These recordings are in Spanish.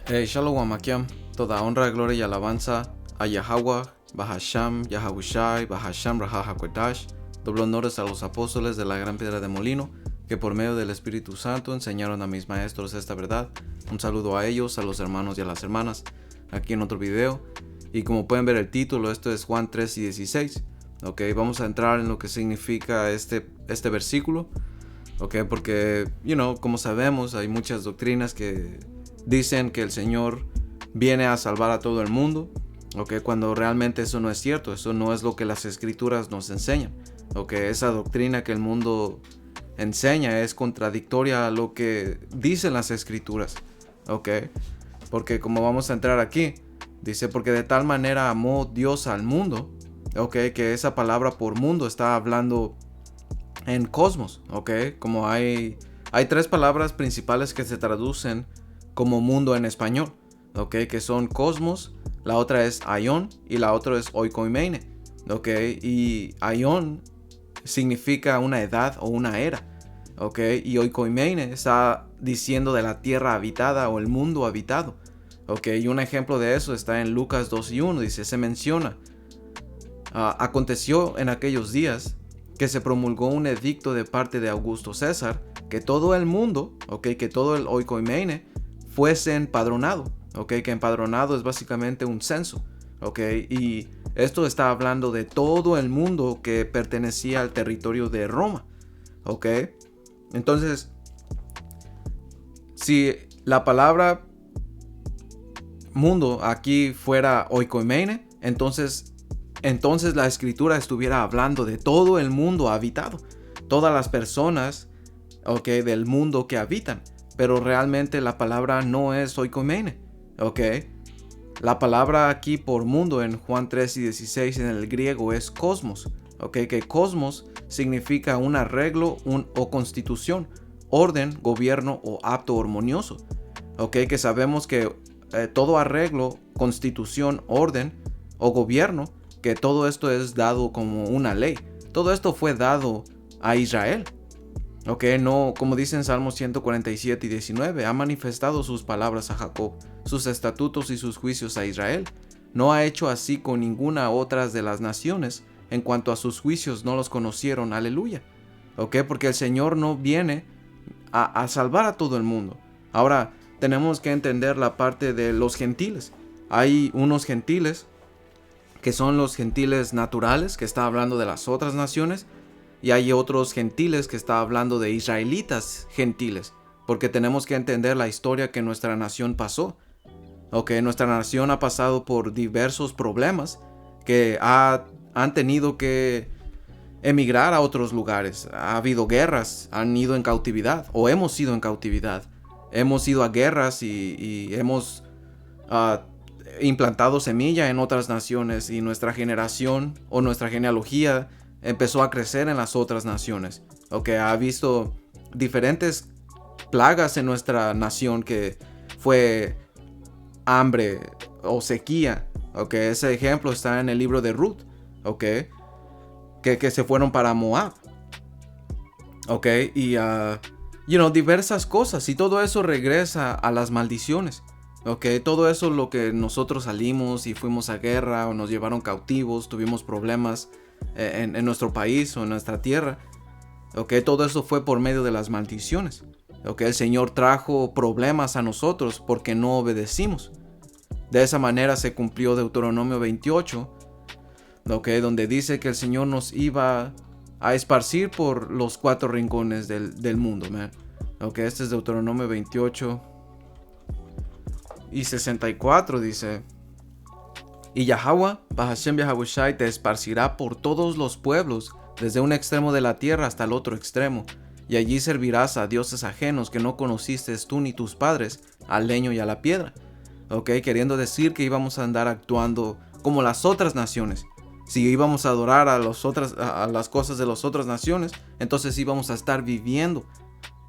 Shalom Amakiam, toda honra, gloria y alabanza a Yahweh, Bahasham, Yahabushai, Bahasham, Rahahakwadash, doble honores a los apóstoles de la gran piedra de molino, que por medio del Espíritu Santo enseñaron a mis maestros esta verdad. Un saludo a ellos, a los hermanos y a las hermanas, aquí en otro video. Y como pueden ver el título, esto es Juan 3 y 16. Ok, vamos a entrar en lo que significa este versículo. Ok, porque, como sabemos, hay muchas doctrinas que dicen que el Señor viene a salvar a todo el mundo, okay, cuando realmente eso no es cierto. Eso no es lo que las escrituras nos enseñan. Okay, esa doctrina que el mundo enseña es contradictoria a lo que dicen las escrituras. Okay, porque como vamos a entrar aquí, dice, porque de tal manera amó Dios al mundo, okay, que esa palabra por mundo está hablando en cosmos, okay, como hay tres palabras principales que se traducen como mundo en español, okay, que son cosmos, la otra es aion y la otra es oikoimeine, okay, y aion significa una edad o una era, okay, y oikoimeine está diciendo de la tierra habitada o el mundo habitado, okay, y un ejemplo de eso está en Lucas 2:1, dice, se menciona, aconteció en aquellos días que se promulgó un edicto de parte de Augusto César, que todo el mundo, okay, que todo el oikoimeine fuese empadronado, okay, que empadronado es básicamente un censo, okay, y esto está hablando de todo el mundo que pertenecía al territorio de Roma, okay. Entonces, si la palabra mundo aquí fuera oikoimeine, entonces la escritura estuviera hablando de todo el mundo habitado, todas las personas, okay, del mundo que habitan. Pero realmente la palabra no es oikoimeine, ¿ok? La palabra aquí por mundo en Juan 3 y 16 en el griego es cosmos, ¿ok? Que cosmos significa un arreglo o constitución, orden, gobierno o acto armonioso, ¿ok? Que sabemos que todo arreglo, constitución, orden o gobierno, que todo esto es dado como una ley. Todo esto fue dado a Israel. Ok, no, como dice en Salmos 147 y 19, ha manifestado sus palabras a Jacob, sus estatutos y sus juicios a Israel. No ha hecho así con ninguna otra de las naciones, en cuanto a sus juicios no los conocieron, aleluya. Ok, porque el Señor no viene a salvar a todo el mundo. Ahora, tenemos que entender la parte de los gentiles. Hay unos gentiles que son los gentiles naturales, que está hablando de las otras naciones, y hay otros gentiles que está hablando de israelitas gentiles, porque tenemos que entender la historia que nuestra nación pasó. Okay, nuestra nación ha pasado por diversos problemas que han tenido que emigrar a otros lugares. Ha habido guerras, han ido en cautividad o hemos ido en cautividad. Hemos ido a guerras y hemos implantado semilla en otras naciones, y nuestra generación o nuestra genealogía empezó a crecer en las otras naciones. Okay, ha visto diferentes plagas en nuestra nación, que fue hambre o sequía. Okay, ese ejemplo está en el libro de Ruth. Okay, que se fueron para Moab. Okay, y diversas cosas, y todo eso regresa a las maldiciones. Okay, todo eso, lo que nosotros salimos y fuimos a guerra o nos llevaron cautivos, tuvimos problemas en nuestro país o en nuestra tierra, okay, todo eso fue por medio de las maldiciones. Okay, el Señor trajo problemas a nosotros porque no obedecimos. De esa manera se cumplió Deuteronomio 28, okay, donde dice que el Señor nos iba a esparcir por los 4 rincones del mundo, man. Okay, este es Deuteronomio 28 y 64, dice: y Yahweh, Bahashem Yahabushai, te esparcirá por todos los pueblos, desde un extremo de la tierra hasta el otro extremo, y allí servirás a dioses ajenos que no conociste tú ni tus padres, al leño y a la piedra. Ok, queriendo decir que íbamos a andar actuando como las otras naciones. Si íbamos a adorar a las cosas de las otras naciones, entonces íbamos a estar viviendo,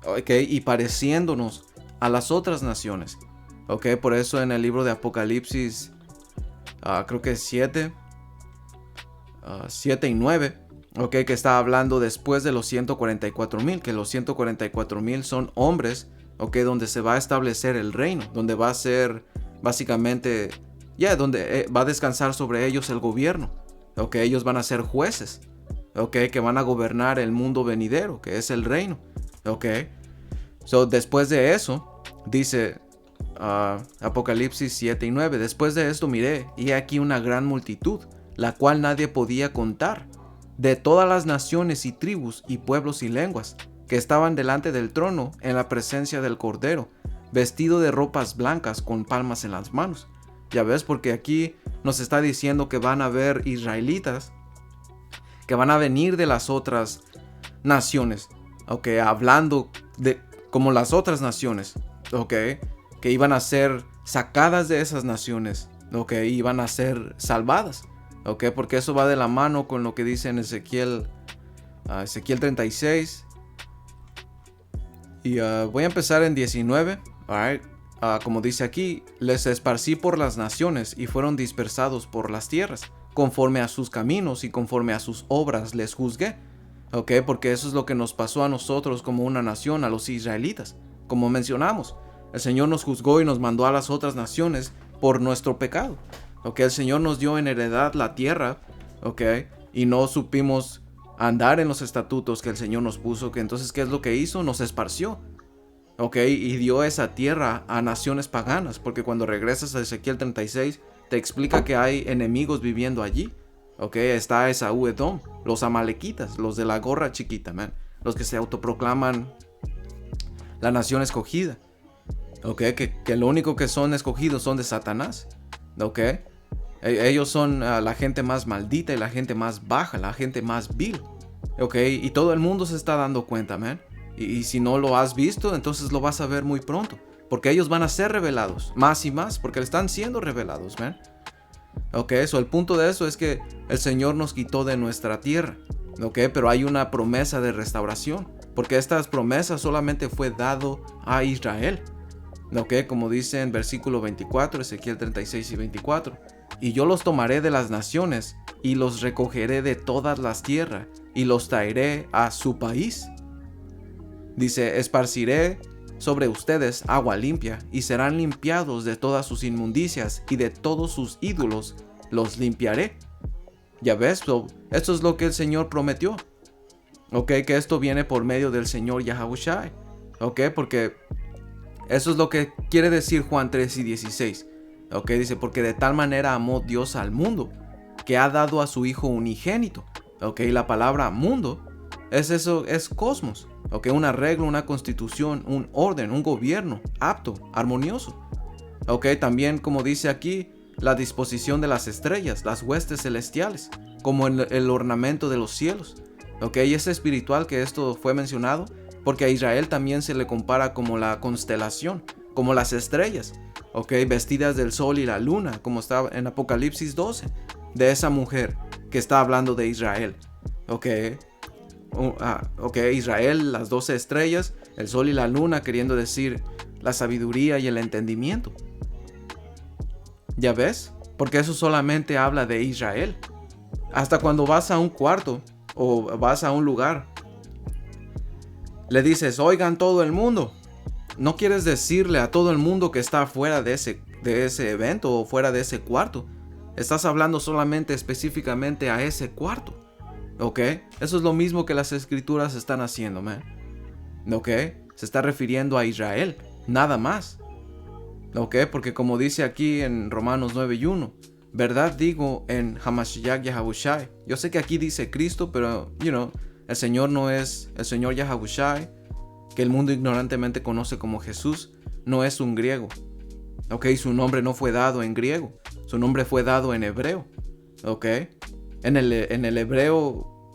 ok, y pareciéndonos a las otras naciones. Ok, por eso en el libro de Apocalipsis, creo que es 7 y 9, que está hablando después de los 144,000, que los 144,000 son hombres ok, donde se va a establecer el reino, donde va a ser básicamente, donde va a descansar sobre ellos el gobierno, ok, ellos van a ser jueces, ok, que van a gobernar el mundo venidero, que es el reino, ok. So, después de eso, dice Apocalipsis 7 y 9, después de esto miré, y aquí una gran multitud, la cual nadie podía contar, de todas las naciones y tribus y pueblos y lenguas, que estaban delante del trono en la presencia del Cordero, vestido de ropas blancas con palmas en las manos. Ya ves, porque aquí nos está diciendo que van a haber israelitas que van a venir de las otras naciones, ok, hablando de como las otras naciones, ok, que iban a ser sacadas de esas naciones, ok, iban a ser salvadas, ok, porque eso va de la mano con lo que dice en Ezequiel 36. Y voy a empezar en 19. Alright. Como dice aquí, les esparcí por las naciones y fueron dispersados por las tierras. Conforme a sus caminos y conforme a sus obras les juzgué. Ok, porque eso es lo que nos pasó a nosotros como una nación, a los israelitas. Como mencionamos, el Señor nos juzgó y nos mandó a las otras naciones por nuestro pecado. Ok, el Señor nos dio en heredad la tierra, ok, y no supimos andar en los estatutos que el Señor nos puso, que entonces, ¿qué es lo que hizo? Nos esparció, ok, y dio esa tierra a naciones paganas, porque cuando regresas a Ezequiel 36, te explica que hay enemigos viviendo allí, ok, está Esaú Edom, los amalequitas, los de la gorra chiquita, man, los que se autoproclaman la nación escogida, ok, que lo único que son escogidos son de Satanás, ok. Ellos son la gente más maldita y la gente más baja, la gente más vil. Ok, y todo el mundo se está dando cuenta, man. Y si no lo has visto, entonces lo vas a ver muy pronto. Porque ellos van a ser revelados, más y más, porque están siendo revelados, man. Ok, el punto de eso es que el Señor nos quitó de nuestra tierra. Ok, pero hay una promesa de restauración. Porque estas promesas solamente fue dado a Israel. Ok, como dice en versículo 24, Ezequiel 36 y 24. Y yo los tomaré de las naciones, y los recogeré de todas las tierras, y los traeré a su país. Dice, esparciré sobre ustedes agua limpia, y serán limpiados de todas sus inmundicias, y de todos sus ídolos los limpiaré. Ya ves, esto es lo que el Señor prometió. Ok, que esto viene por medio del Señor Yahawashi. Ok, porque eso es lo que quiere decir Juan 3 y 16. Ok, dice, porque de tal manera amó Dios al mundo, que ha dado a su Hijo unigénito. Ok, la palabra mundo es eso, es cosmos. Ok, una regla, una constitución, un orden, un gobierno apto, armonioso. Ok, también como dice aquí, la disposición de las estrellas, las huestes celestiales, como el ornamento de los cielos. Ok, y es espiritual que esto fue mencionado, porque a Israel también se le compara como la constelación, como las estrellas. Ok, vestidas del sol y la luna, como está en Apocalipsis 12, de esa mujer que está hablando de Israel. Ok, Israel, las 12 estrellas, el sol y la luna, queriendo decir la sabiduría y el entendimiento. ¿Ya ves? Porque eso solamente habla de Israel. Hasta cuando vas a un cuarto o vas a un lugar, le dices, oigan todo el mundo. No quieres decirle a todo el mundo que está fuera de ese evento o fuera de ese cuarto. Estás hablando solamente específicamente a ese cuarto. ¿Ok? Eso es lo mismo que las escrituras están haciendo, man. ¿Ok? Se está refiriendo a Israel. Nada más. ¿Ok? Porque como dice aquí en Romanos 9 y 1. Verdad digo en Hamashiach Yahawashi. Yo sé que aquí dice Cristo, pero, el Señor no es el Señor Yahawashi, que el mundo ignorantemente conoce como Jesús, no es un griego. Ok, su nombre no fue dado en griego, su nombre fue dado en hebreo. Ok, en el hebreo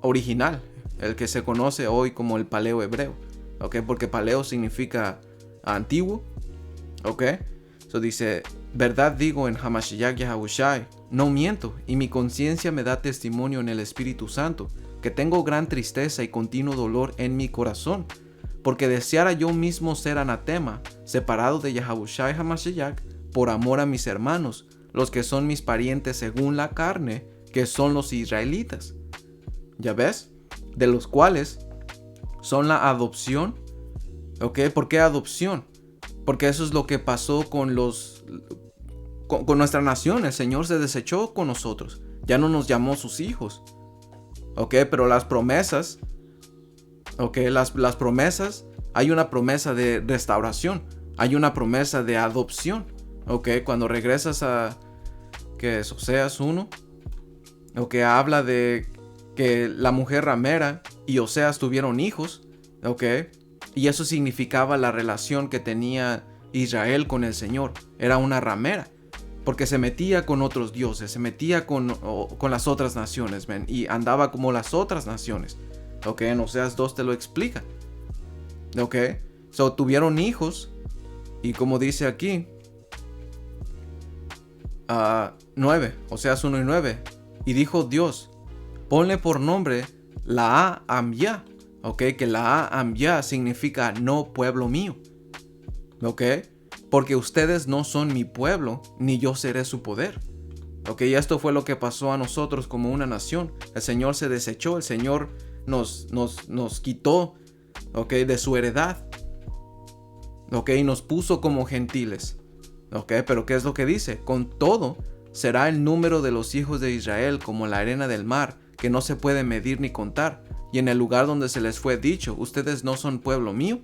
original, el que se conoce hoy como el paleo hebreo. Ok, porque paleo significa antiguo. Ok, dice, verdad digo en Hamashiach Yahawashi, no miento, y mi conciencia me da testimonio en el Espíritu Santo, que tengo gran tristeza y continuo dolor en mi corazón, porque deseara yo mismo ser anatema, separado de Yahawashi Hamashiach, por amor a mis hermanos, los que son mis parientes según la carne, que son los israelitas. ¿Ya ves? De los cuales son la adopción ¿Ok? ¿Por qué adopción? Porque eso es lo que pasó con nuestra nación. El Señor se desechó con nosotros. Ya no nos llamó sus hijos. ¿Ok? Pero las promesas, ¿ok? Las promesas, hay una promesa de restauración. Hay una promesa de adopción. ¿Ok? Cuando regresas a, ¿qué es? Oseas 1. ¿Ok? Habla de que la mujer ramera y Oseas tuvieron hijos. ¿Ok? Y eso significaba la relación que tenía Israel con el Señor. Era una ramera. Porque se metía con otros dioses, se metía con las otras naciones, man, y andaba como las otras naciones. Ok, en Oseas 2 te lo explica. Ok, so tuvieron hijos, y como dice aquí, 9, Oseas 1 y 9. Y dijo Dios, ponle por nombre la Amya. Ok, que la Amya significa no pueblo mío. Ok, porque ustedes no son mi pueblo, ni yo seré su poder. Ok, y esto fue lo que pasó a nosotros como una nación. El Señor se desechó, el Señor nos quitó, ok, de su heredad. Ok, y nos puso como gentiles. Ok, pero ¿qué es lo que dice? Con todo, será el número de los hijos de Israel como la arena del mar, que no se puede medir ni contar. Y en el lugar donde se les fue dicho, ustedes no son pueblo mío,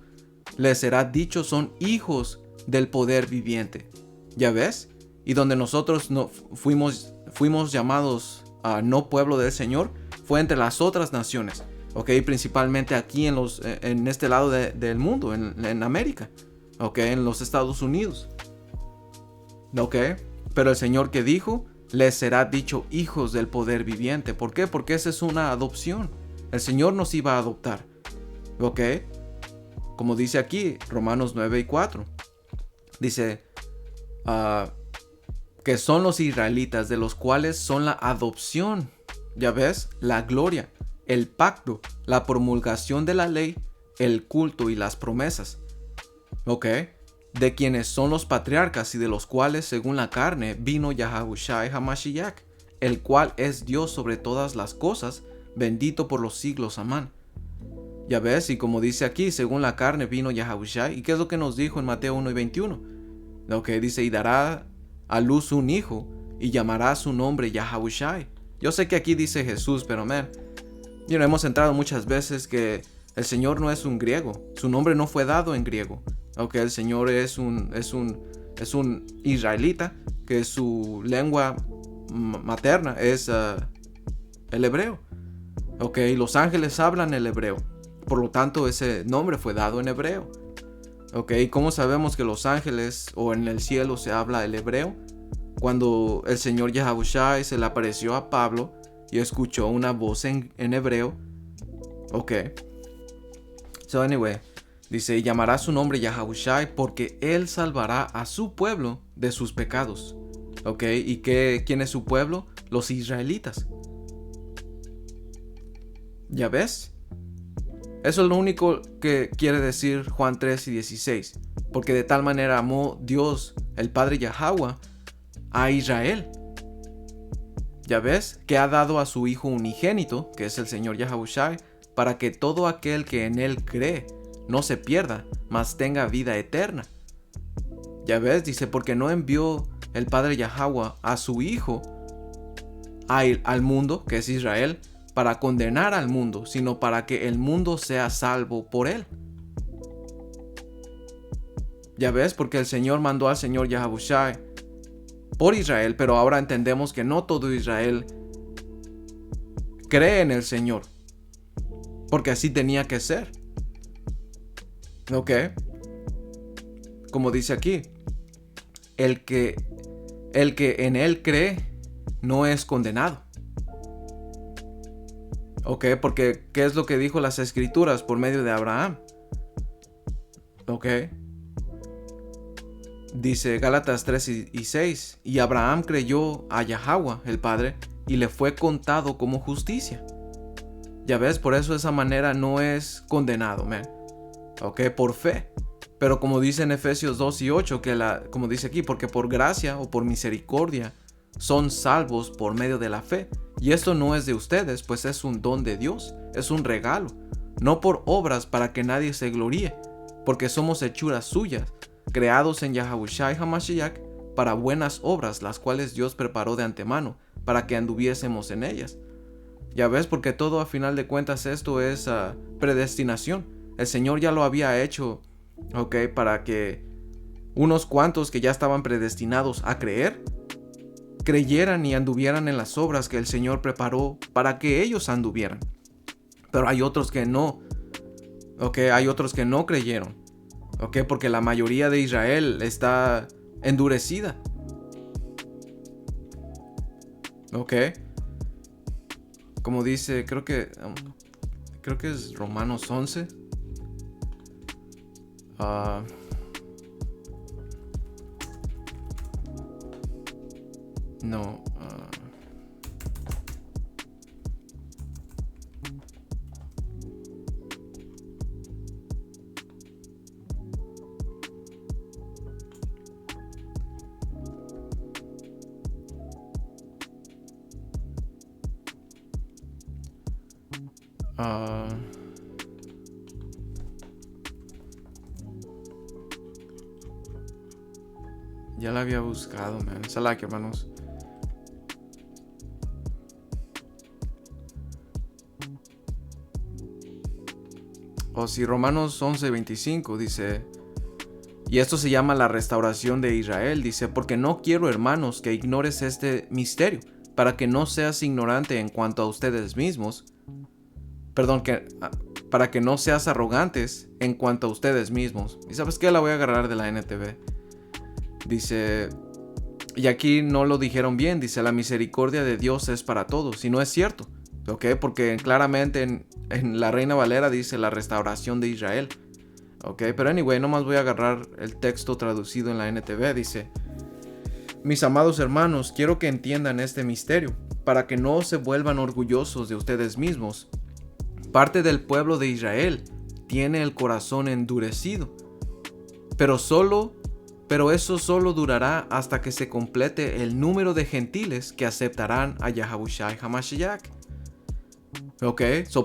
les será dicho, son hijos del poder viviente. ¿Ya ves? Y donde nosotros no fuimos llamados a no pueblo del Señor, fue entre las otras naciones. Ok, principalmente aquí en este lado del mundo, en América. Ok, en los Estados Unidos. Ok, pero el Señor que dijo, les será dicho hijos del poder viviente. ¿Por qué? Porque esa es una adopción. El Señor nos iba a adoptar. Ok, como dice aquí, Romanos 9 y 4. Dice que son los israelitas, de los cuales son la adopción. Ya ves, la gloria, el pacto, la promulgación de la ley, el culto y las promesas. Ok, de quienes son los patriarcas y de los cuales, según la carne, vino Yahahushai HaMashiach, el cual es Dios sobre todas las cosas, bendito por los siglos. Amén. Ya ves, y como dice aquí, según la carne vino Yahahushai. ¿Y qué es lo que nos dijo en Mateo 1 y 21? Lo que dice, y dará a luz un hijo, y llamará su nombre Yahahushai. Yo sé que aquí dice Jesús, pero hemos entrado muchas veces que el Señor no es un griego. Su nombre no fue dado en griego. Ok, el Señor es un israelita, que su lengua materna es el hebreo. Ok, los ángeles hablan el hebreo. Por lo tanto, ese nombre fue dado en hebreo. Ok, ¿cómo sabemos que los ángeles o en el cielo se habla el hebreo? Cuando el Señor Yahahushai se le apareció a Pablo y escuchó una voz en hebreo. Ok. So anyway, dice, y llamará su nombre Yahahushai porque él salvará a su pueblo de sus pecados. Ok, ¿y quién es su pueblo? Los israelitas. ¿Ya ves? Eso es lo único que quiere decir Juan 3 y 16. Porque de tal manera amó Dios, el Padre Yahweh, a Israel. ¿Ya ves? Que ha dado a su Hijo unigénito, que es el Señor Yahahushai, para que todo aquel que en él cree no se pierda, mas tenga vida eterna. ¿Ya ves? Dice, porque no envió el Padre Yahweh a su Hijo al mundo, que es Israel, para condenar al mundo, sino para que el mundo sea salvo por él. Ya ves, porque el Señor mandó al Señor Yahahushai por Israel, pero ahora entendemos que no todo Israel cree en el Señor, porque así tenía que ser. Ok, como dice aquí, el que en él cree no es condenado. Ok, porque ¿qué es lo que dijo las escrituras por medio de Abraham? Ok, dice Gálatas 3 y 6, y Abraham creyó a Yahweh, el Padre, y le fue contado como justicia. Ya ves, por eso de esa manera no es condenado, ok, por fe. Pero como dice en Efesios 2 y 8, como dice aquí, porque por gracia o por misericordia son salvos por medio de la fe. Y esto no es de ustedes, pues es un don de Dios, es un regalo, no por obras para que nadie se gloríe, porque somos hechuras suyas, creados en Yahawashi Hamashiach para buenas obras, las cuales Dios preparó de antemano, para que anduviésemos en ellas. Ya ves, porque todo a final de cuentas esto es predestinación. El Señor ya lo había hecho, para que unos cuantos que ya estaban predestinados a creer, creyeran y anduvieran en las obras que el Señor preparó para que ellos anduvieran. Pero hay otros que no, hay otros que no creyeron, porque la mayoría de Israel está endurecida. Como dice, creo que es Romanos 11. No. Ya la había buscado, man. Salah, hermanos. Si Romanos 11:25 dice, y esto se llama la restauración de Israel, dice, porque no quiero, hermanos, que ignores este misterio, para que no seas ignorante en cuanto a ustedes mismos, para que no seas arrogantes en cuanto a ustedes mismos. Y ¿sabes qué? La voy a agarrar de la NTV. Dice, y aquí no lo dijeron bien, dice, la misericordia de Dios es para todos, y no es cierto, porque claramente en la Reina Valera dice la restauración de Israel, pero anyway, nomás voy a agarrar el texto traducido en la NTV, dice, mis amados hermanos, quiero que entiendan este misterio, para que no se vuelvan orgullosos de ustedes mismos. Parte del pueblo de Israel tiene el corazón endurecido, pero eso solo durará hasta que se complete el número de gentiles que aceptarán a Yahawashi Hamashiach.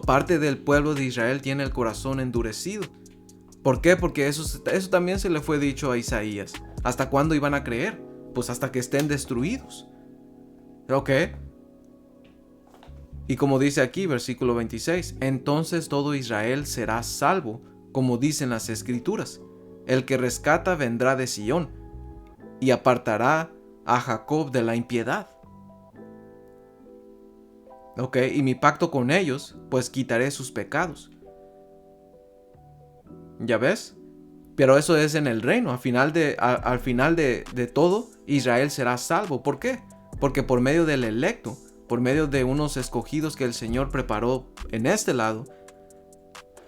Parte del pueblo de Israel tiene el corazón endurecido. ¿Por qué? Porque eso también se le fue dicho a Isaías. ¿Hasta cuándo iban a creer? Pues hasta que estén destruidos. Y como dice aquí, versículo 26, entonces todo Israel será salvo, como dicen las Escrituras. El que rescata vendrá de Sión y apartará a Jacob de la impiedad. Y mi pacto con ellos, pues quitaré sus pecados. ¿Ya ves? Pero eso es en el reino. Al final de todo, Israel será salvo. ¿Por qué? Porque por medio del electo, por medio de unos escogidos que el Señor preparó en este lado,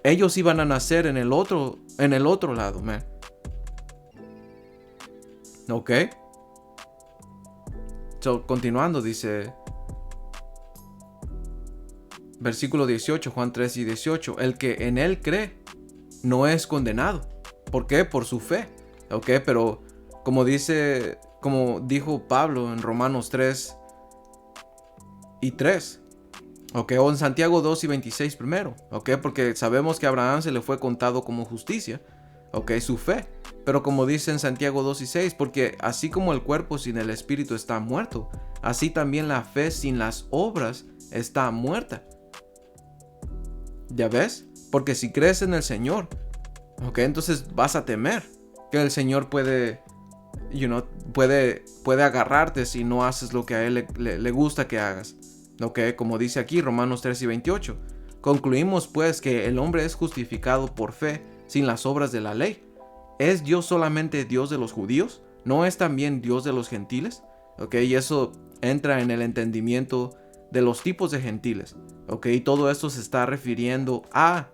ellos iban a nacer en el otro lado, man. Continuando, dice versículo 18, Juan 3 y 18, el que en él cree no es condenado. ¿Por qué? Por su fe. Pero como dijo Pablo en Romanos 3 y 3, o en Santiago 2 y 26 primero, porque sabemos que a Abraham se le fue contado como justicia, su fe. Pero como dice en Santiago 2 y 6, porque así como el cuerpo sin el espíritu está muerto, así también la fe sin las obras está muerta. ¿Ya ves? Porque si crees en el Señor, entonces vas a temer que el Señor puede agarrarte si no haces lo que a Él le gusta que hagas. Como dice aquí Romanos 3 y 28. Concluimos pues que el hombre es justificado por fe sin las obras de la ley. ¿Es Dios solamente Dios de los judíos? ¿No es también Dios de los gentiles? Y eso entra en el entendimiento de los tipos de gentiles. Y todo esto se está refiriendo a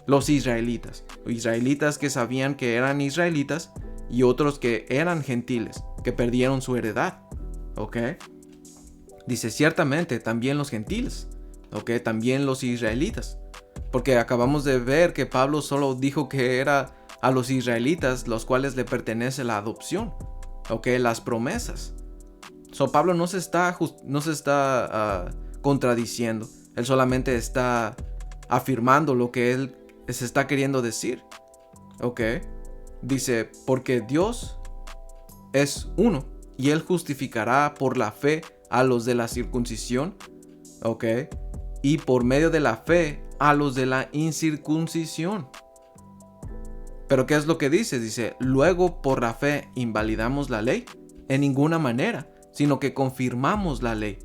los israelitas. Israelitas que sabían que eran israelitas y otros que eran gentiles, que perdieron su heredad. Dice ciertamente también los gentiles. También los israelitas. Porque acabamos de ver que Pablo solo dijo que era a los israelitas los cuales le pertenece la adopción. Las promesas. Pablo no se está contradiciendo. Él solamente está afirmando lo que él se está queriendo decir. ¿ok? Dice, porque Dios es uno y Él justificará por la fe a los de la circuncisión, ¿ok? Y por medio de la fe a los de la incircuncisión. Pero ¿qué es lo que dice? Dice, luego por la fe invalidamos la ley. En ninguna manera, sino que confirmamos la ley.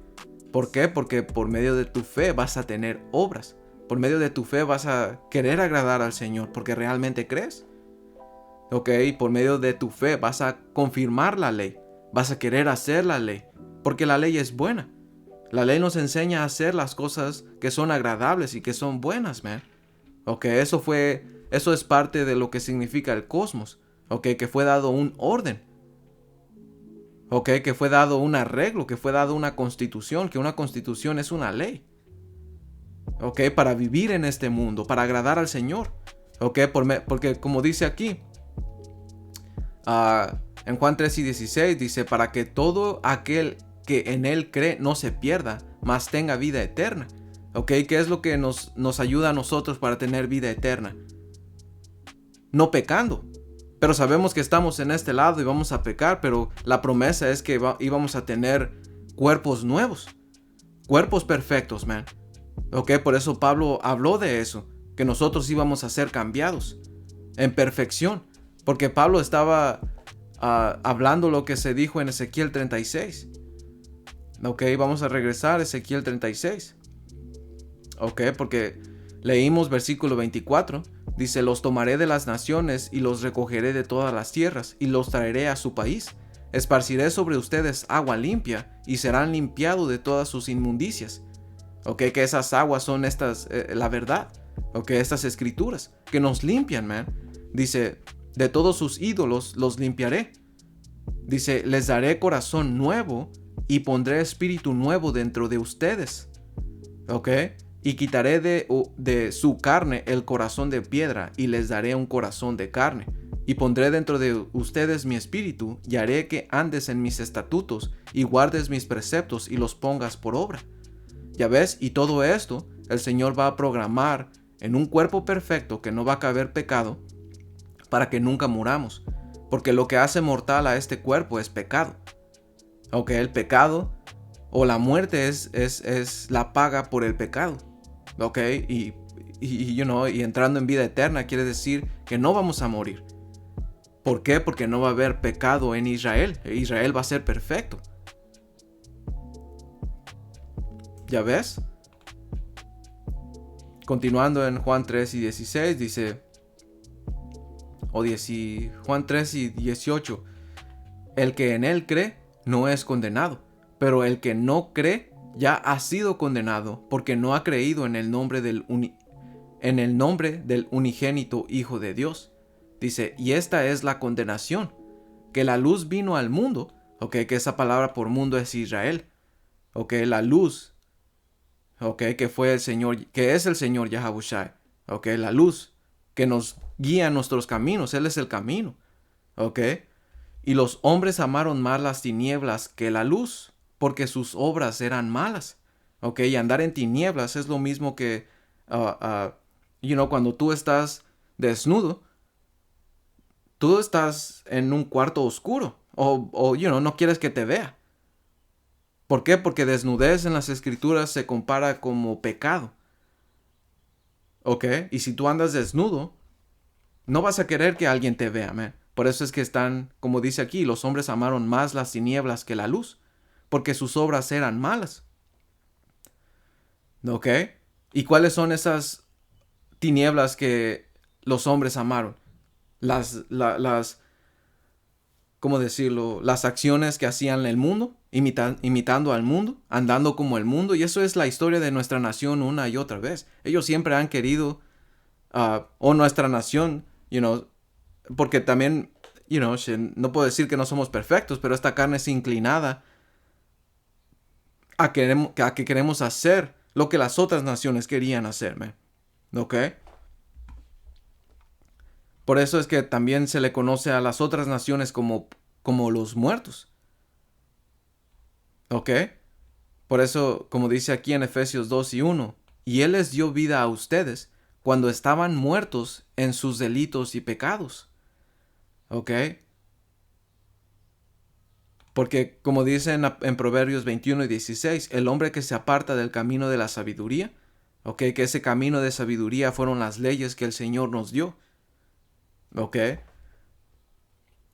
¿Por qué? Porque por medio de tu fe vas a tener obras. Por medio de tu fe vas a querer agradar al Señor porque realmente crees. ¿Ok? Por medio de tu fe vas a confirmar la ley. Vas a querer hacer la ley. Porque la ley es buena. La ley nos enseña a hacer las cosas que son agradables y que son buenas, man. ¿Ok? Eso es parte de lo que significa el cosmos. ¿Ok? Que fue dado un orden. ¿Ok? Que fue dado un arreglo, que fue dado una constitución, que una constitución es una ley. ¿Ok? Para vivir en este mundo, para agradar al Señor. ¿Ok? Porque como dice aquí, en Juan 3:16 dice, para que todo aquel que en Él cree no se pierda, mas tenga vida eterna. ¿Ok? ¿Qué es lo que nos ayuda a nosotros para tener vida eterna? No pecando. Pero sabemos que estamos en este lado y vamos a pecar, pero la promesa es que íbamos a tener cuerpos nuevos. Cuerpos perfectos, man. Ok, por eso Pablo habló de eso, que nosotros íbamos a ser cambiados en perfección. Porque Pablo estaba hablando lo que se dijo en Ezequiel 36. Ok, vamos a regresar a Ezequiel 36. Ok, porque leímos versículo 24. Dice, los tomaré de las naciones y los recogeré de todas las tierras y los traeré a su país. Esparciré sobre ustedes agua limpia y serán limpiados de todas sus inmundicias. Ok, que esas aguas son estas, la verdad. Ok, estas escrituras que nos limpian, man. Dice, de todos sus ídolos los limpiaré. Dice, les daré corazón nuevo y pondré espíritu nuevo dentro de ustedes. Ok. Y quitaré de su carne el corazón de piedra y les daré un corazón de carne. Y pondré dentro de ustedes mi espíritu y haré que andes en mis estatutos y guardes mis preceptos y los pongas por obra. Ya ves, y todo esto el Señor va a programar en un cuerpo perfecto que no va a caber pecado para que nunca muramos. Porque lo que hace mortal a este cuerpo es pecado. Ok, el pecado o la muerte es la paga por el pecado. Ok, y entrando en vida eterna quiere decir que no vamos a morir. ¿Por qué? Porque no va a haber pecado en Israel. Israel va a ser perfecto. ¿Ya ves? Continuando en Juan 3:16 dice, Juan 3:18, el que en él cree no es condenado, pero el que no cree ya ha sido condenado porque no ha creído en el nombre del unigénito Hijo de Dios. Dice, y esta es la condenación, que la luz vino al mundo, ok, que esa palabra por mundo es Israel, ok, la luz, ok, que fue el Señor, que es el Señor Yahabushai, ok, la luz que nos guía en nuestros caminos, Él es el camino, ok, y los hombres amaron más las tinieblas que la luz, porque sus obras eran malas. Ok, y andar en tinieblas es lo mismo que, cuando tú estás desnudo, tú estás en un cuarto oscuro, o no quieres que te vea. ¿Por qué? Porque desnudez en las escrituras se compara como pecado. Ok, y si tú andas desnudo, no vas a querer que alguien te vea, man. Por eso es que están, como dice aquí, los hombres amaron más las tinieblas que la luz, porque sus obras eran malas. ¿Ok? ¿Y cuáles son esas tinieblas que los hombres amaron? ¿Cómo decirlo? Las acciones que hacían en el mundo, imitando al mundo, andando como el mundo. Y eso es la historia de nuestra nación una y otra vez. Ellos siempre han querido, o nuestra nación, porque también, no puedo decir que no somos perfectos, pero esta carne es inclinada a que queremos hacer lo que las otras naciones querían hacer, ¿ok? Por eso es que también se le conoce a las otras naciones como los muertos, ¿ok? Por eso, como dice aquí en Efesios 2:1, y Él les dio vida a ustedes cuando estaban muertos en sus delitos y pecados. ¿Ok? Porque como dice en Proverbios 21 y 16, el hombre que se aparta del camino de la sabiduría, ¿ok? Que ese camino de sabiduría fueron las leyes que el Señor nos dio, ¿ok?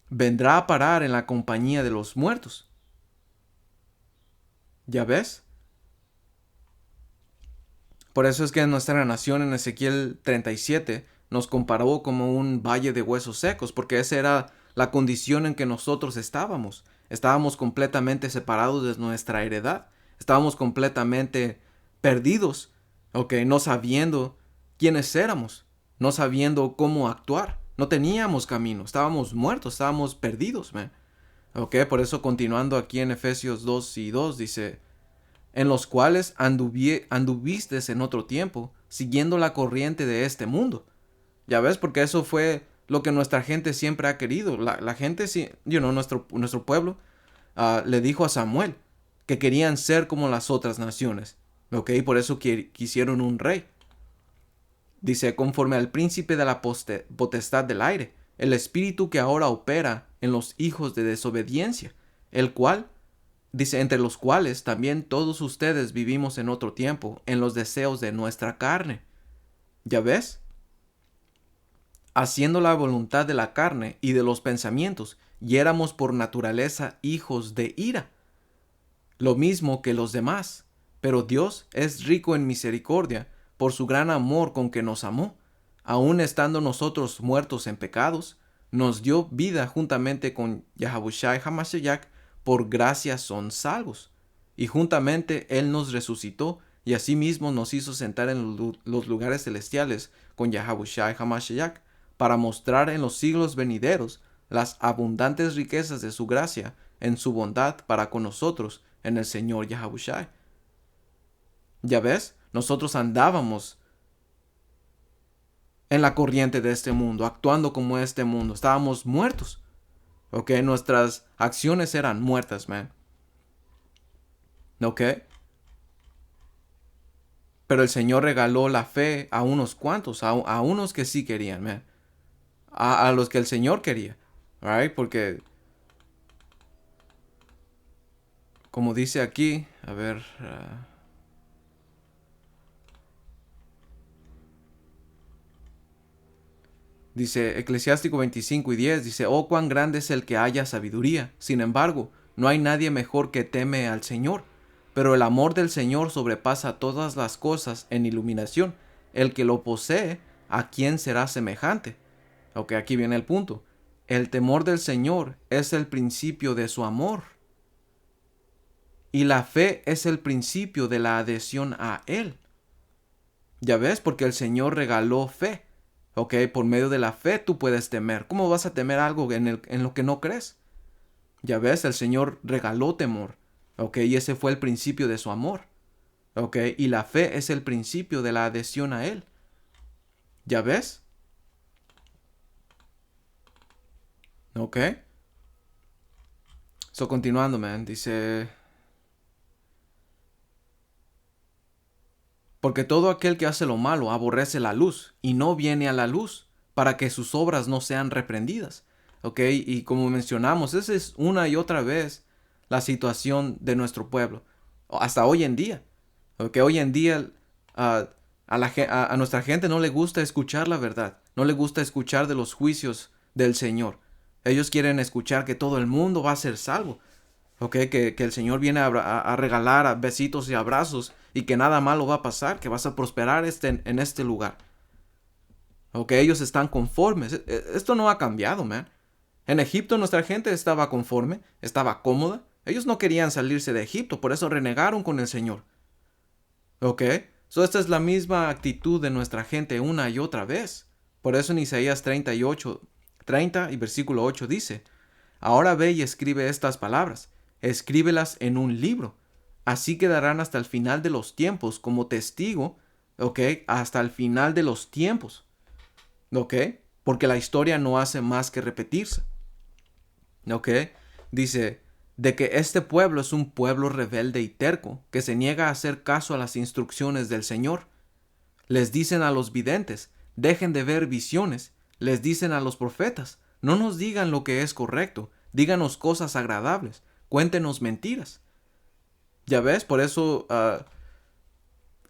Vendrá a parar en la compañía de los muertos. ¿Ya ves? Por eso es que en nuestra nación en Ezequiel 37 nos comparó como un valle de huesos secos, porque esa era la condición en que nosotros estábamos. Estábamos completamente separados de nuestra heredad. Estábamos completamente perdidos, ¿ok? No sabiendo quiénes éramos, no sabiendo cómo actuar. No teníamos camino, estábamos muertos, estábamos perdidos, man. ¿Ok? Por eso continuando aquí en Efesios 2 y 2 dice, en los cuales anduviste en otro tiempo, siguiendo la corriente de este mundo. Ya ves, porque eso fue lo que nuestra gente siempre ha querido. La gente, nuestro pueblo, le dijo a Samuel que querían ser como las otras naciones. ¿Ok? Por eso quisieron un rey. Dice, conforme al príncipe de la potestad del aire, el espíritu que ahora opera en los hijos de desobediencia, el cual, dice, entre los cuales también todos ustedes vivimos en otro tiempo, en los deseos de nuestra carne. ¿Ya ves? Haciendo la voluntad de la carne y de los pensamientos, y éramos por naturaleza hijos de ira, lo mismo que los demás. Pero Dios es rico en misericordia, por su gran amor con que nos amó, aun estando nosotros muertos en pecados, nos dio vida juntamente con Yahabushai Hamashiach, por gracia son salvos. Y juntamente Él nos resucitó, y asimismo nos hizo sentar en los lugares celestiales con Yahabushai Hamashiach, para mostrar en los siglos venideros las abundantes riquezas de su gracia en su bondad para con nosotros en el Señor Yahabushai. Ya ves, nosotros andábamos en la corriente de este mundo, actuando como este mundo. Estábamos muertos. ¿Ok? Nuestras acciones eran muertas, man. ¿Ok? Pero el Señor regaló la fe a unos cuantos, a unos que sí querían, man. A los que el Señor quería. Right? Porque, como dice aquí, a ver... dice Eclesiástico 25 y 10, dice, oh, cuán grande es el que haya sabiduría. Sin embargo, no hay nadie mejor que teme al Señor. Pero el amor del Señor sobrepasa todas las cosas en iluminación. El que lo posee, ¿a quién será semejante? Ok, aquí viene el punto. El temor del Señor es el principio de su amor. Y la fe es el principio de la adhesión a Él. Ya ves, porque el Señor regaló fe. Ok, por medio de la fe tú puedes temer. ¿Cómo vas a temer algo en lo que no crees? Ya ves, el Señor regaló temor. Ok, y ese fue el principio de su amor. Ok, y la fe es el principio de la adhesión a Él. ¿Ya ves? Ok. So, continuando, man, dice... Porque todo aquel que hace lo malo aborrece la luz y no viene a la luz para que sus obras no sean reprendidas. ¿Ok? Y como mencionamos, esa es una y otra vez la situación de nuestro pueblo. Hasta hoy en día. ¿Ok? Hoy en día a nuestra gente no le gusta escuchar la verdad. No le gusta escuchar de los juicios del Señor. Ellos quieren escuchar que todo el mundo va a ser salvo. ¿Ok? Que el Señor viene a regalar besitos y abrazos y que nada malo va a pasar, que vas a prosperar en este lugar. ¿Ok? Ellos están conformes. Esto no ha cambiado, man. En Egipto nuestra gente estaba conforme, estaba cómoda. Ellos no querían salirse de Egipto, por eso renegaron con el Señor. ¿Ok? So, esta es la misma actitud de nuestra gente una y otra vez. Por eso en Isaías 30 y versículo 8 dice, ahora ve y escribe estas palabras, escríbelas en un libro. Así quedarán hasta el final de los tiempos como testigo, ¿ok? Hasta el final de los tiempos, ¿ok? Porque la historia no hace más que repetirse, ¿ok? Dice, de que este pueblo es un pueblo rebelde y terco, que se niega a hacer caso a las instrucciones del Señor. Les dicen a los videntes, dejen de ver visiones. Les dicen a los profetas, no nos digan lo que es correcto, díganos cosas agradables, cuéntenos mentiras. Ya ves, por eso,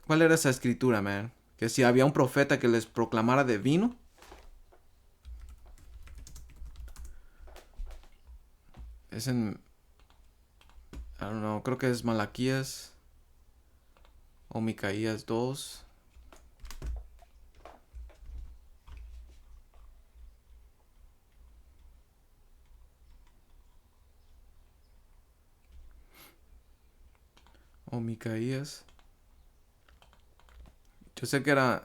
¿cuál era esa escritura, man? Que si había un profeta que les proclamara de vino. Es en, I don't know, creo que es Malaquías o Micaías 2. O Micaías. Yo sé que era...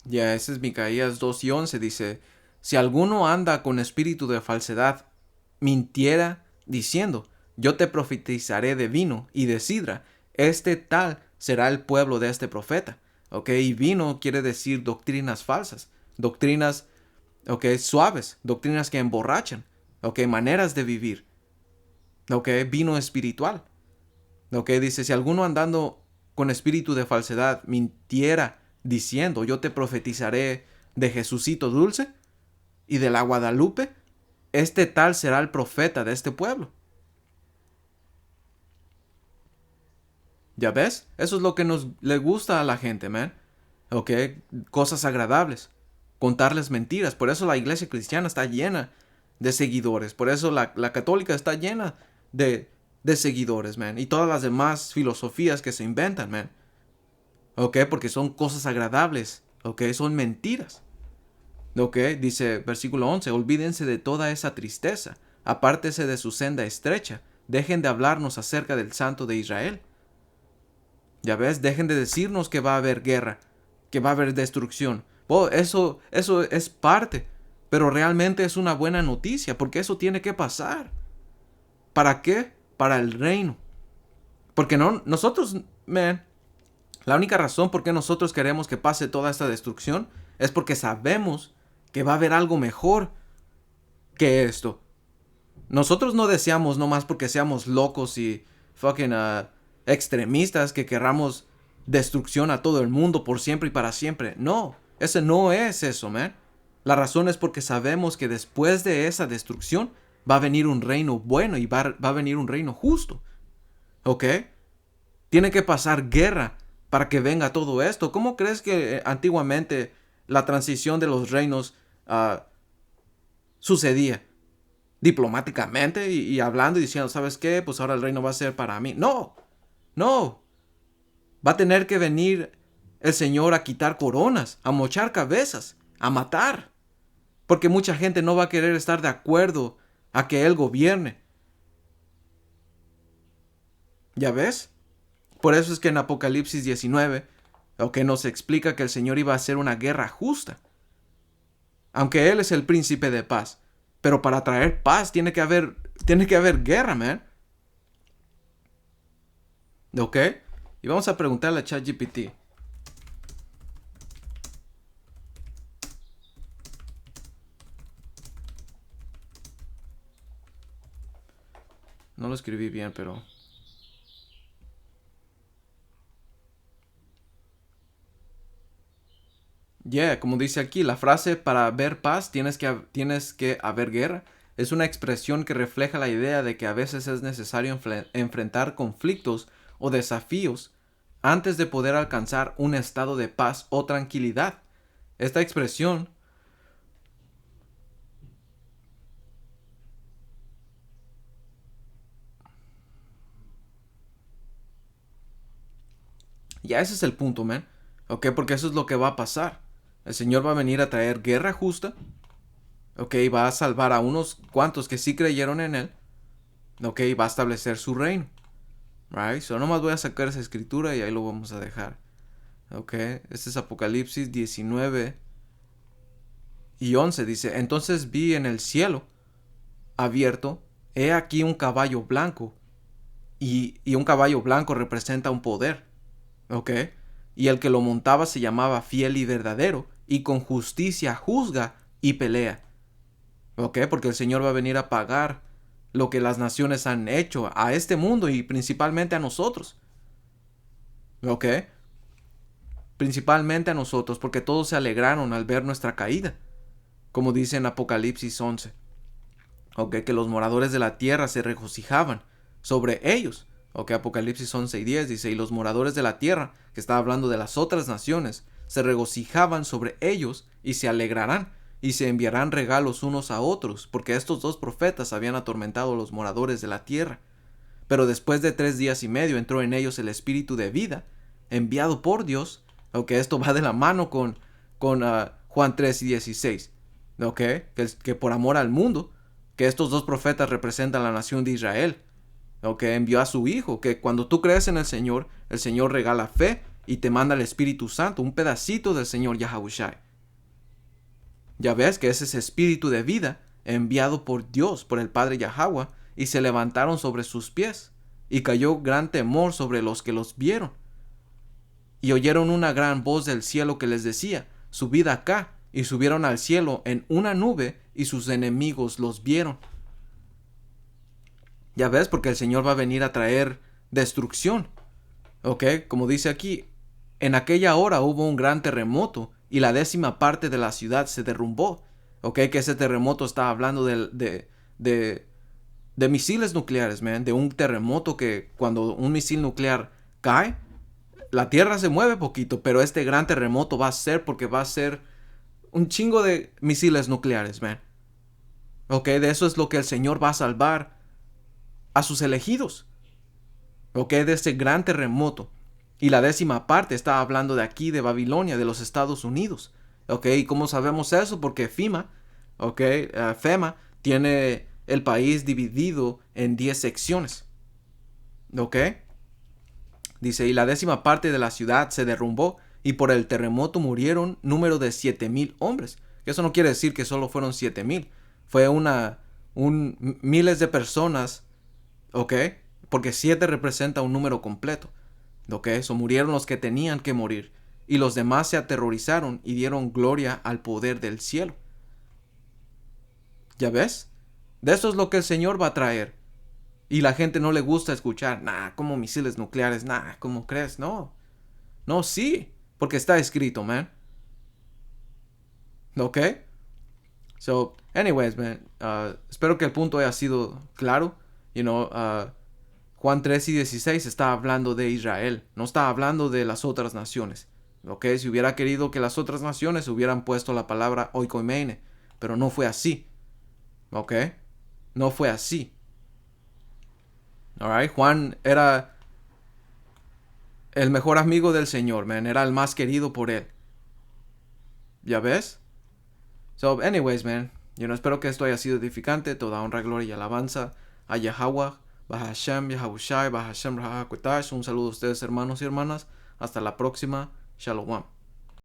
Ya, ese es Micaías 2:11. Dice, si alguno anda con espíritu de falsedad, mintiera diciendo, yo te profetizaré de vino y de sidra, este tal será el pueblo de este profeta. Ok, y vino quiere decir doctrinas falsas, doctrinas, ok, suaves, doctrinas que emborrachan, ok, maneras de vivir, ok, vino espiritual. Ok, dice, si alguno andando con espíritu de falsedad mintiera diciendo, yo te profetizaré de Jesucito dulce y de la Guadalupe, este tal será el profeta de este pueblo. ¿Ya ves? Eso es lo que le gusta a la gente, man. Ok, cosas agradables, contarles mentiras. Por eso la iglesia cristiana está llena de seguidores. Por eso la católica está llena de seguidores, man. Y todas las demás filosofías que se inventan, man. Ok, porque son cosas agradables. Ok, son mentiras. Ok, dice versículo 11, olvídense de toda esa tristeza. Apártese de su senda estrecha. Dejen de hablarnos acerca del Santo de Israel. Ya ves, dejen de decirnos que va a haber guerra, que va a haber destrucción. Oh, eso es parte, pero realmente es una buena noticia, porque eso tiene que pasar. ¿Para qué? Para el reino. Porque no, nosotros, man, la única razón por qué nosotros queremos que pase toda esta destrucción es porque sabemos que va a haber algo mejor que esto. Nosotros no deseamos nomás porque seamos locos y fucking extremistas que querramos destrucción a todo el mundo por siempre y para siempre. No, ese no es eso, man. La razón es porque sabemos que después de esa destrucción va a venir un reino bueno y va a venir un reino justo. ¿Ok? Tiene que pasar guerra para que venga todo esto. ¿Cómo crees que antiguamente la transición de los reinos sucedía? Diplomáticamente y hablando y diciendo, ¿sabes qué? Pues ahora el reino va a ser para mí. No, no. Va a tener que venir el Señor a quitar coronas, a mochar cabezas, a matar. Porque mucha gente no va a querer estar de acuerdo a que Él gobierne. ¿Ya ves? Por eso es que en Apocalipsis 19, que nos explica que el Señor iba a hacer una guerra justa. Aunque Él es el príncipe de paz. Pero para traer paz tiene que haber guerra, man. ¿Ok? Y vamos a preguntarle a ChatGPT. No lo escribí bien, pero... como dice aquí, la frase para ver paz tienes que haber guerra. Es una expresión que refleja la idea de que a veces es necesario enfrentar conflictos o desafíos antes de poder alcanzar un estado de paz o tranquilidad. Esta expresión ese es el punto, man. Ok, porque eso es lo que va a pasar. El Señor va a venir a traer guerra justa. Ok, va a salvar a unos cuantos que sí creyeron en Él. Ok, va a establecer su reino. Right, so nomás voy a sacar esa escritura y ahí lo vamos a dejar. Ok, este es Apocalipsis 19 y 11. Dice, entonces vi en el cielo abierto, he aquí un caballo blanco. Y un caballo blanco representa un poder. Ok, y el que lo montaba se llamaba Fiel y Verdadero, y con justicia juzga y pelea. ¿Ok? Porque el Señor va a venir a pagar lo que las naciones han hecho a este mundo y principalmente a nosotros. ¿Ok? Principalmente a nosotros, porque todos se alegraron al ver nuestra caída. Como dice en Apocalipsis 11. ¿Ok? Que los moradores de la tierra se regocijaban sobre ellos. ¿Ok? Apocalipsis 11 y 10 dice, y los moradores de la tierra, que está hablando de las otras naciones, se regocijaban sobre ellos y se alegrarán y se enviarán regalos unos a otros, porque estos dos profetas habían atormentado a los moradores de la tierra. Pero después de 3 días y medio entró en ellos el espíritu de vida, enviado por Dios. ¿Ok? Esto va de la mano con Juan 3 y 16. ¿Ok? Que por amor al mundo, que estos dos profetas representan la nación de Israel. ¿Ok? Envió a su Hijo, que cuando tú crees en el Señor regala fe y te manda el Espíritu Santo, un pedacito del Señor Yahushai. Ya ves que es ese espíritu de vida enviado por Dios, por el Padre Yahweh, y se levantaron sobre sus pies, y cayó gran temor sobre los que los vieron. Y oyeron una gran voz del cielo que les decía, subid acá, y subieron al cielo en una nube, y sus enemigos los vieron. Ya ves, porque el Señor va a venir a traer destrucción. ¿Ok? Como dice aquí, en aquella hora hubo un gran terremoto, y la 10ª parte de la ciudad se derrumbó. ¿Ok? Que ese terremoto está hablando de misiles nucleares, man. De un terremoto que cuando un misil nuclear cae, la tierra se mueve poquito, pero este gran terremoto va a ser porque va a ser un chingo de misiles nucleares, man. Ok, de eso es lo que el Señor va a salvar a sus elegidos. Ok, de ese gran terremoto. Y la 10ª parte está hablando de aquí, de Babilonia, de los Estados Unidos. Ok, ¿y cómo sabemos eso? Porque FEMA tiene el país dividido en 10 secciones. Ok. Dice, y la 10ª parte de la ciudad se derrumbó, y por el terremoto murieron número de 7,000 hombres. Eso no quiere decir que solo fueron 7,000. Fue miles de personas, ¿ok? Porque 7 representa un número completo. ¿Ok? Eso murieron los que tenían que morir. Y los demás se aterrorizaron y dieron gloria al poder del cielo. ¿Ya ves? De eso es lo que el Señor va a traer. Y la gente no le gusta escuchar, como misiles nucleares, ¿cómo crees? No, sí, porque está escrito, man. ¿Ok? So, anyways, man, espero que el punto haya sido claro. Juan 3 y 16 está hablando de Israel, no está hablando de las otras naciones. ¿Ok? Si hubiera querido que las otras naciones hubieran puesto la palabra oikomeine, pero no fue así. ¿Ok? No fue así. Alright, Juan era el mejor amigo del Señor, man. Era el más querido por él. ¿Ya ves? So, anyways, man. Espero que esto haya sido edificante. Toda honra, gloria y alabanza a Yahweh, Bahashem, Yahushai, Bahashem, Rahakwetash. Un saludo a ustedes, hermanos y hermanas. Hasta la próxima. Shalom.